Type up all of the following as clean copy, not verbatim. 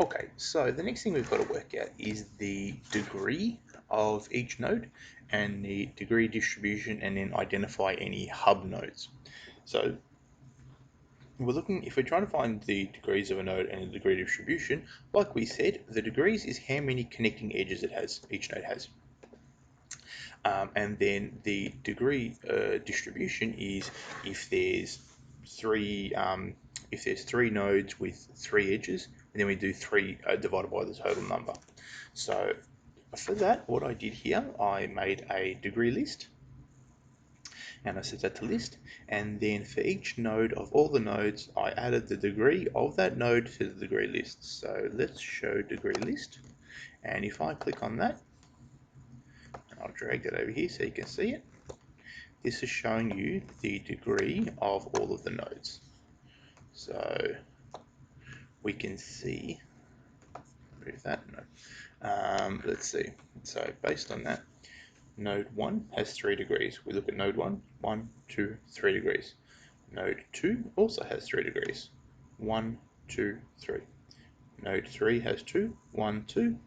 Okay, so the next thing we've got to work out is the degree of each node and the degree distribution, and then identify any hub nodes. So if we're trying to find the degrees of a node and the degree distribution, like we said, the degrees is how many connecting edges each node has. And then the degree distribution is if there's three nodes with three edges, and then we do three divided by the total number. So for that, what I did here, I made a degree list, and I set that to list, and then for each node of all the nodes, I added the degree of that node to the degree list. So let's show degree list, and if I click on that, I'll drag that over here so you can see it. This is showing you the degree of all of the nodes. So we can see, move that, no. Let's see. So based on that, node 1 has 3 degrees. We look at node 1, 1, 2, 3 degrees. Node 2 also has 3 degrees. 1, 2, 3. Node 3 has 2, 1, 2.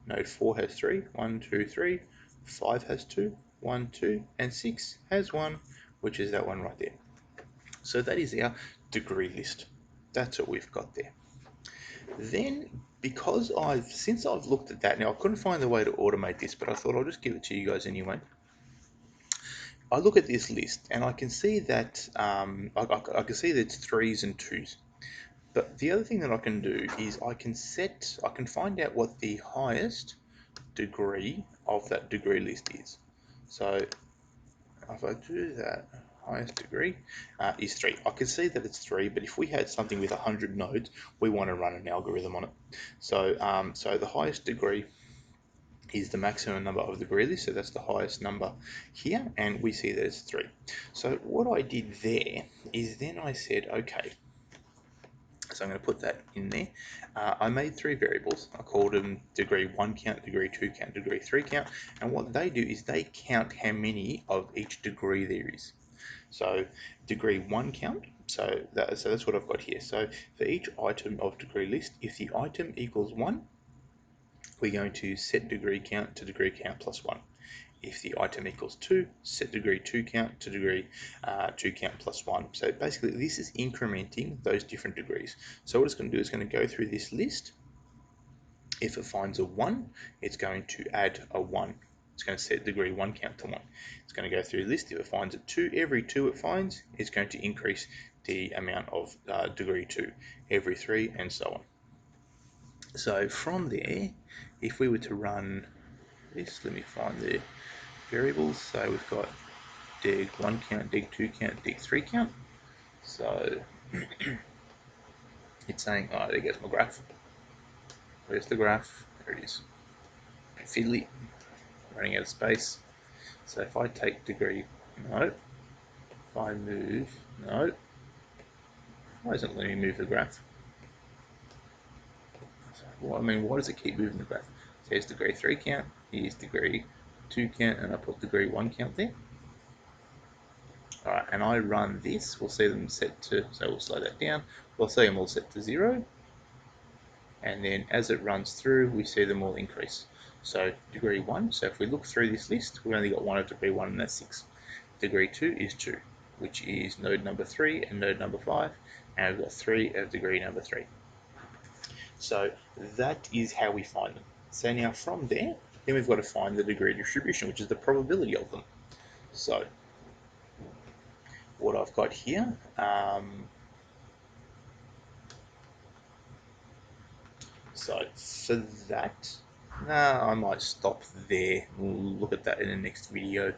Node 4 has 3, 1, 2, 3. 5 has 2, 1, 2. And 6 has 1, which is that one right there. So that is our degree list. That's what we've got there. Then, since I've looked at that, now I couldn't find a way to automate this, but I thought I'll just give it to you guys anyway. I look at this list and I can see that I can see that it's threes and twos. But the other thing that I can do is I can find out what the highest degree of that degree list is. So if I do that, highest degree is 3. I can see that it's 3, but if we had something with 100 nodes, we want to run an algorithm on it. So, so the highest degree is the maximum number of the degree list, so that's the highest number here, and we see that it's 3. So what I did there is then I said, okay, so I'm going to put that in there. I made 3 variables. I called them degree 1 count, degree 2 count, degree 3 count, and what they do is they count how many of each degree there is. So degree 1 count, so that's what I've got here. So for each item of degree list, if the item equals 1, we're going to set degree count to degree count plus 1. If the item equals 2, set degree 2 count to degree 2 count plus 1. So basically this is incrementing those different degrees. So what it's going to do is going to go through this list. If it finds a 1, it's going to add a 1. It's going to set degree 1 count to 1. It's going to go through the list. If it finds a 2, every 2 it finds, it's going to increase the amount of degree 2. Every 3, and so on. So from there, if we were to run this, let me find the variables. So we've got dig 1 count, dig 2 count, dig 3 count. So it's saying, oh, there goes my graph. Where's the graph? There it is. Fiddly, running out of space. So if I take degree, no. If I move, no. Why isn't it letting me move the graph? Well, I mean, why does it keep moving the graph? So here's degree 3 count, here's degree 2 count, and I put degree 1 count there. Alright, and I run this, we'll see them set to, so we'll slow that down, we'll see them all set to 0, and then as it runs through, we see them all increase. So degree 1, so if we look through this list, we've only got one of degree 1, and that's 6. Degree 2 is 2, which is node number 3 and node number 5, and we've got 3 of degree number 3. So that is how we find them. So now from there, then we've got to find the degree distribution, which is the probability of them. So what I've got here, so for that, I might stop there. We'll look at that in the next video.